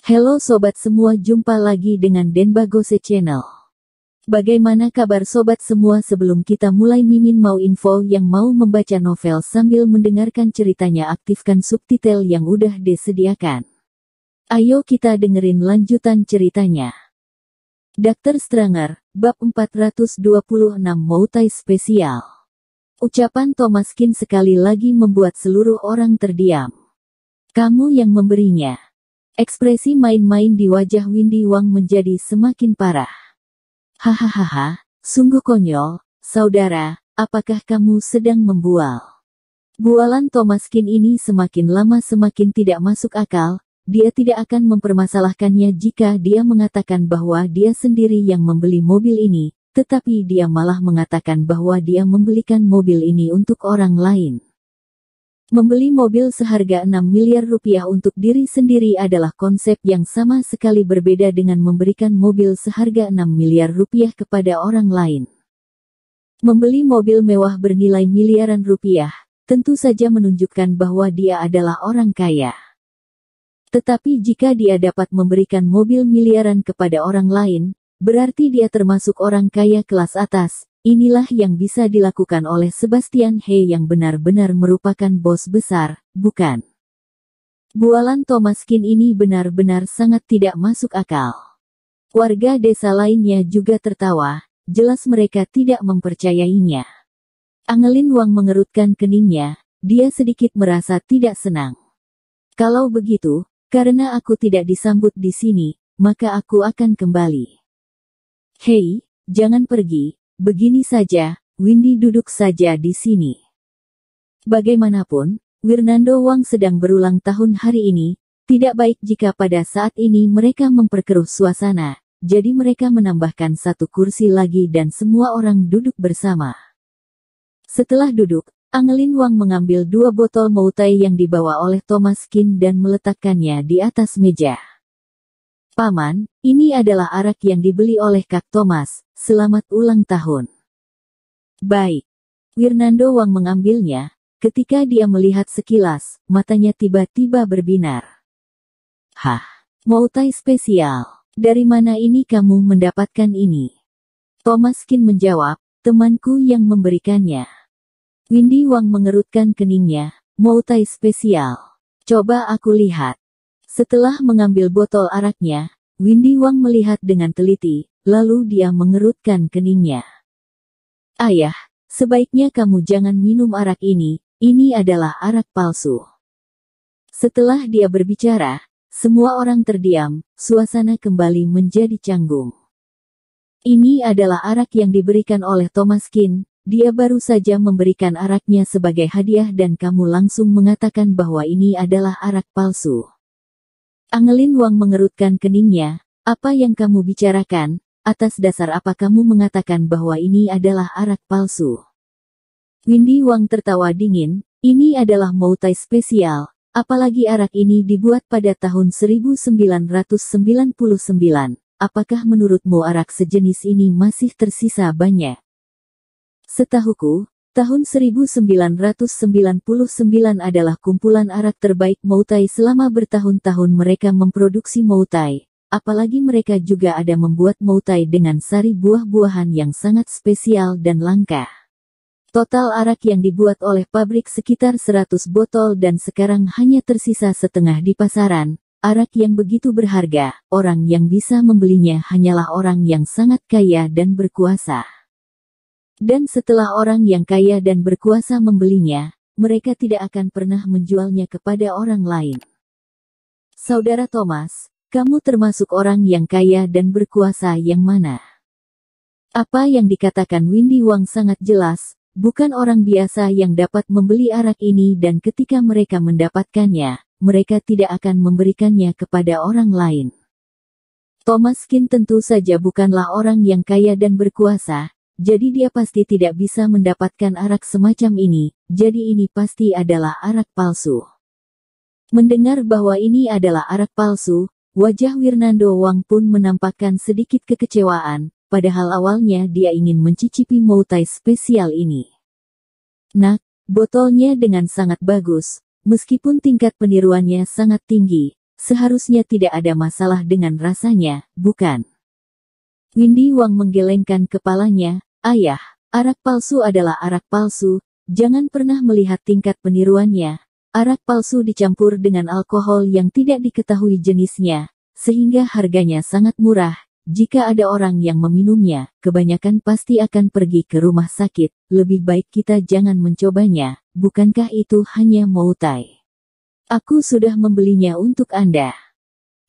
Halo sobat semua, jumpa lagi dengan Denbagose Channel. Bagaimana kabar sobat semua? Sebelum kita mulai, Mimin mau info yang mau membaca novel sambil mendengarkan ceritanya, aktifkan subtitle yang udah disediakan. Ayo kita dengerin lanjutan ceritanya. Dr. Stranger, bab 426 Moutai Spesial. Ucapan Thomaskin sekali lagi membuat seluruh orang terdiam. Kamu yang memberinya. Ekspresi main-main di wajah Windy Wang menjadi semakin parah. Hahaha, sungguh konyol, saudara, apakah kamu sedang membual? Bualan Thomaskin ini semakin lama semakin tidak masuk akal, dia tidak akan mempermasalahkannya jika dia mengatakan bahwa dia sendiri yang membeli mobil ini, tetapi dia malah mengatakan bahwa dia membelikan mobil ini untuk orang lain. Membeli mobil seharga 6 miliar rupiah untuk diri sendiri adalah konsep yang sama sekali berbeda dengan memberikan mobil seharga 6 miliar rupiah kepada orang lain. Membeli mobil mewah bernilai miliaran rupiah, tentu saja menunjukkan bahwa dia adalah orang kaya. Tetapi jika dia dapat memberikan mobil miliaran kepada orang lain, berarti dia termasuk orang kaya kelas atas. Inilah yang bisa dilakukan oleh Sebastian He yang benar-benar merupakan bos besar, bukan? Bualan Thomaskin ini benar-benar sangat tidak masuk akal. Warga desa lainnya juga tertawa, jelas mereka tidak mempercayainya. Angelin Wang mengerutkan keningnya, dia sedikit merasa tidak senang. Kalau begitu, karena aku tidak disambut di sini, maka aku akan kembali. Hei, jangan pergi. Begini saja, Windy duduk saja di sini. Bagaimanapun, Wirnando Wang sedang berulang tahun hari ini, tidak baik jika pada saat ini mereka memperkeruh suasana, jadi mereka menambahkan satu kursi lagi dan semua orang duduk bersama. Setelah duduk, Angelin Wang mengambil 2 botol Moutai yang dibawa oleh Thomaskin dan meletakkannya di atas meja. Paman, ini adalah arak yang dibeli oleh Kak Thomas, selamat ulang tahun. Baik. Wirnando Wang mengambilnya, ketika dia melihat sekilas, matanya tiba-tiba berbinar. Hah, Moutai spesial, dari mana ini kamu mendapatkan ini? Thomaskin menjawab, temanku yang memberikannya. Windy Wang mengerutkan keningnya, Moutai spesial. Coba aku lihat. Setelah mengambil botol araknya, Windy Wang melihat dengan teliti, lalu dia mengerutkan keningnya. Ayah, sebaiknya kamu jangan minum arak ini adalah arak palsu. Setelah dia berbicara, semua orang terdiam, suasana kembali menjadi canggung. Ini adalah arak yang diberikan oleh Thomaskin, dia baru saja memberikan araknya sebagai hadiah dan kamu langsung mengatakan bahwa ini adalah arak palsu. Angelin Wang mengerutkan keningnya, apa yang kamu bicarakan, atas dasar apa kamu mengatakan bahwa ini adalah arak palsu? Windy Wang tertawa dingin, ini adalah Moutai spesial, apalagi arak ini dibuat pada tahun 1999, apakah menurutmu arak sejenis ini masih tersisa banyak? Setahuku, tahun 1999 adalah kumpulan arak terbaik Moutai selama bertahun-tahun mereka memproduksi Moutai, apalagi mereka juga ada membuat Moutai dengan sari buah-buahan yang sangat spesial dan langka. Total arak yang dibuat oleh pabrik sekitar 100 botol dan sekarang hanya tersisa setengah di pasaran. Arak yang begitu berharga, orang yang bisa membelinya hanyalah orang yang sangat kaya dan berkuasa. Dan setelah orang yang kaya dan berkuasa membelinya, mereka tidak akan pernah menjualnya kepada orang lain. Saudara Thomas, kamu termasuk orang yang kaya dan berkuasa yang mana? Apa yang dikatakan Windy Wang sangat jelas, bukan orang biasa yang dapat membeli arak ini dan ketika mereka mendapatkannya, mereka tidak akan memberikannya kepada orang lain. Thomaskin tentu saja bukanlah orang yang kaya dan berkuasa, jadi dia pasti tidak bisa mendapatkan arak semacam ini, jadi ini pasti adalah arak palsu. Mendengar bahwa ini adalah arak palsu, wajah Wirnando Wang pun menampakkan sedikit kekecewaan, padahal awalnya dia ingin mencicipi Moutai spesial ini. Nak, botolnya dengan sangat bagus, meskipun tingkat peniruannya sangat tinggi, seharusnya tidak ada masalah dengan rasanya, bukan? Windy Wang menggelengkan kepalanya, ayah, arak palsu adalah arak palsu, jangan pernah melihat tingkat peniruannya. Arak palsu dicampur dengan alkohol yang tidak diketahui jenisnya, sehingga harganya sangat murah. Jika ada orang yang meminumnya, kebanyakan pasti akan pergi ke rumah sakit. Lebih baik kita jangan mencobanya, bukankah itu hanya moutai? Aku sudah membelinya untuk Anda.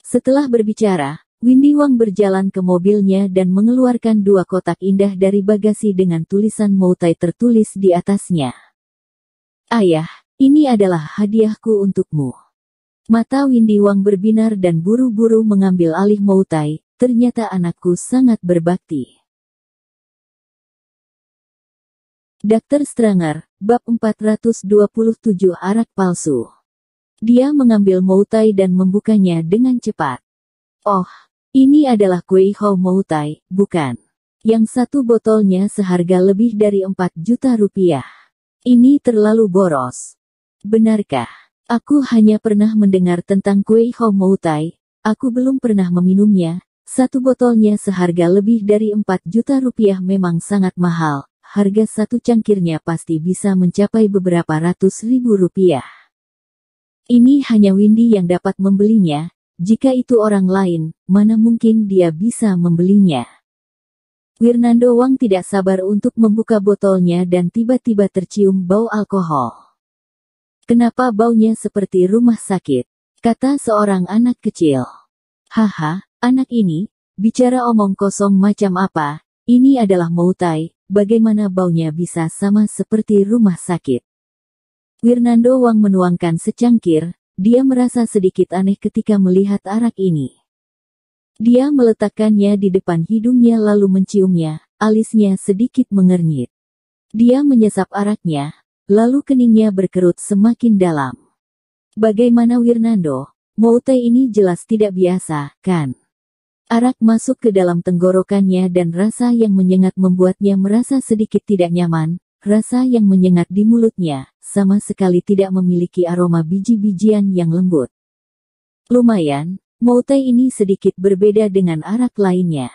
Setelah berbicara, Windy Wang berjalan ke mobilnya dan mengeluarkan 2 kotak indah dari bagasi dengan tulisan moutai tertulis di atasnya. Ayah, ini adalah hadiahku untukmu. Mata Windy Wang berbinar dan buru-buru mengambil alih moutai. Ternyata anakku sangat berbakti. Dr. Stranger, bab 427 arak palsu. Dia mengambil moutai dan membukanya dengan cepat. Oh, ini adalah Kueihou moutai, bukan? Yang satu botolnya seharga lebih dari 4 juta rupiah. Ini terlalu boros. Benarkah? Aku hanya pernah mendengar tentang Kueihou moutai, aku belum pernah meminumnya. Satu botolnya seharga lebih dari 4 juta rupiah memang sangat mahal. Harga satu cangkirnya pasti bisa mencapai beberapa ratus ribu rupiah. Ini hanya Windy yang dapat membelinya. Jika itu orang lain, mana mungkin dia bisa membelinya. Wirnando Wang tidak sabar untuk membuka botolnya dan tiba-tiba tercium bau alkohol. Kenapa baunya seperti rumah sakit? Kata seorang anak kecil. Haha. Anak ini, bicara omong kosong macam apa, ini adalah moutai, bagaimana baunya bisa sama seperti rumah sakit. Wirnando Wang menuangkan secangkir, dia merasa sedikit aneh ketika melihat arak ini. Dia meletakkannya di depan hidungnya lalu menciumnya, alisnya sedikit mengernyit. Dia menyesap araknya, lalu keningnya berkerut semakin dalam. Bagaimana Wirnando? Moutai ini jelas tidak biasa, kan? Arak masuk ke dalam tenggorokannya dan rasa yang menyengat membuatnya merasa sedikit tidak nyaman. Rasa yang menyengat di mulutnya, sama sekali tidak memiliki aroma biji-bijian yang lembut. Lumayan, moutai ini sedikit berbeda dengan arak lainnya.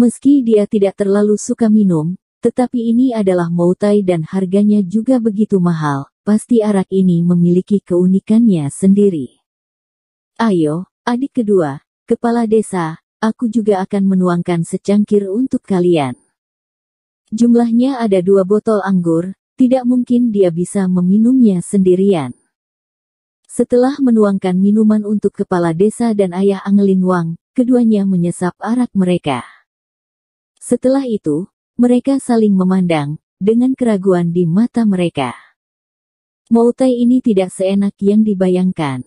Meski dia tidak terlalu suka minum, tetapi ini adalah moutai dan harganya juga begitu mahal, pasti arak ini memiliki keunikannya sendiri. Ayo, adik kedua. Kepala desa, aku juga akan menuangkan secangkir untuk kalian. Jumlahnya ada 2 botol anggur, tidak mungkin dia bisa meminumnya sendirian. Setelah menuangkan minuman untuk kepala desa dan ayah Angelin Wang, keduanya menyesap arak mereka. Setelah itu, mereka saling memandang, dengan keraguan di mata mereka. Moutai ini tidak seenak yang dibayangkan.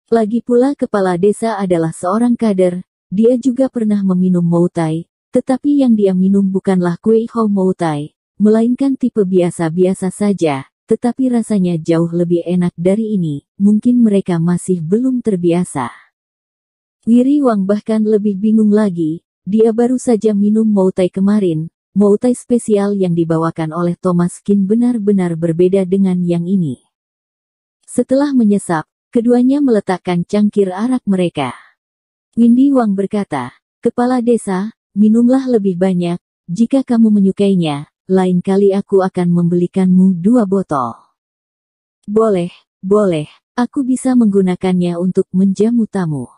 Lagi pula kepala desa adalah seorang kader, dia juga pernah meminum moutai, tetapi yang dia minum bukanlah Kueihou moutai, melainkan tipe biasa-biasa saja, tetapi rasanya jauh lebih enak dari ini, mungkin mereka masih belum terbiasa. Wiri Wang bahkan lebih bingung lagi, dia baru saja minum moutai kemarin, moutai spesial yang dibawakan oleh Thomas Kin benar-benar berbeda dengan yang ini. Setelah menyesap, keduanya meletakkan cangkir arak mereka. Windy Wang berkata, kepala desa, minumlah lebih banyak, jika kamu menyukainya, lain kali aku akan membelikanmu 2 botol. Boleh, aku bisa menggunakannya untuk menjamu tamu.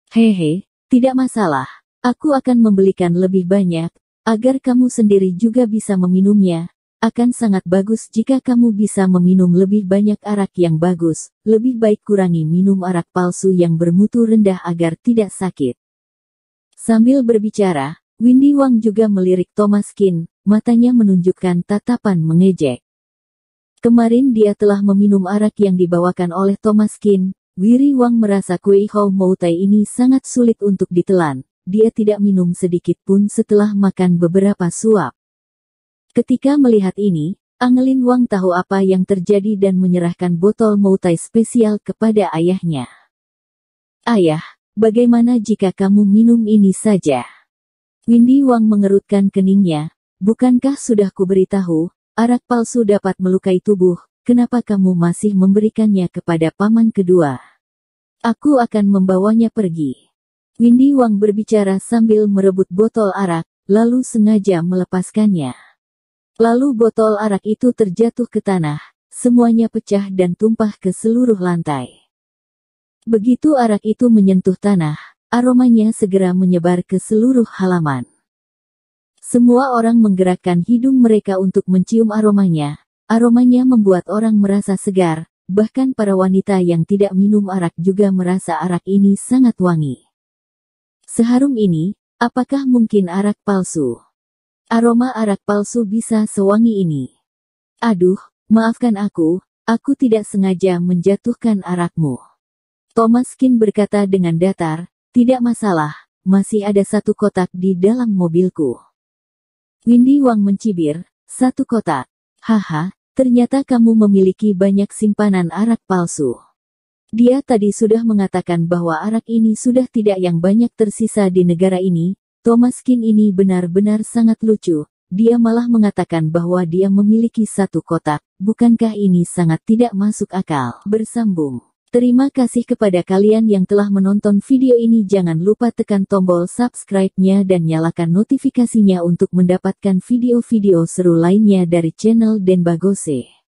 Hehe, tidak masalah, aku akan membelikan lebih banyak, agar kamu sendiri juga bisa meminumnya. Akan sangat bagus jika kamu bisa meminum lebih banyak arak yang bagus, lebih baik kurangi minum arak palsu yang bermutu rendah agar tidak sakit. Sambil berbicara, Windy Wang juga melirik Thomas Kin, matanya menunjukkan tatapan mengejek. Kemarin dia telah meminum arak yang dibawakan oleh Thomas Kin, Wiri Wang merasa Kueihou moutai ini sangat sulit untuk ditelan, dia tidak minum sedikit pun setelah makan beberapa suap. Ketika melihat ini, Angelin Wang tahu apa yang terjadi dan menyerahkan botol moutai spesial kepada ayahnya. Ayah, bagaimana jika kamu minum ini saja? Windy Wang mengerutkan keningnya, bukankah sudah kuberitahu, arak palsu dapat melukai tubuh, kenapa kamu masih memberikannya kepada paman kedua? Aku akan membawanya pergi. Windy Wang berbicara sambil merebut botol arak, lalu sengaja melepaskannya. Lalu botol arak itu terjatuh ke tanah, semuanya pecah dan tumpah ke seluruh lantai. Begitu arak itu menyentuh tanah, aromanya segera menyebar ke seluruh halaman. Semua orang menggerakkan hidung mereka untuk mencium aromanya. Aromanya membuat orang merasa segar, bahkan para wanita yang tidak minum arak juga merasa arak ini sangat wangi. Seharum ini, apakah mungkin arak palsu? Aroma arak palsu bisa sewangi ini. Aduh, maafkan aku tidak sengaja menjatuhkan arakmu. Thomas Kin berkata dengan datar, tidak masalah, masih ada 1 kotak di dalam mobilku. Windy Wang mencibir, 1 kotak. Haha, ternyata kamu memiliki banyak simpanan arak palsu. Dia tadi sudah mengatakan bahwa arak ini sudah tidak yang banyak tersisa di negara ini. Thomas Kin ini benar-benar sangat lucu. Dia malah mengatakan bahwa dia memiliki 1 kotak. Bukankah ini sangat tidak masuk akal? Bersambung. Terima kasih kepada kalian yang telah menonton video ini. Jangan lupa tekan tombol subscribe-nya dan nyalakan notifikasinya untuk mendapatkan video-video seru lainnya dari channel Denbagose.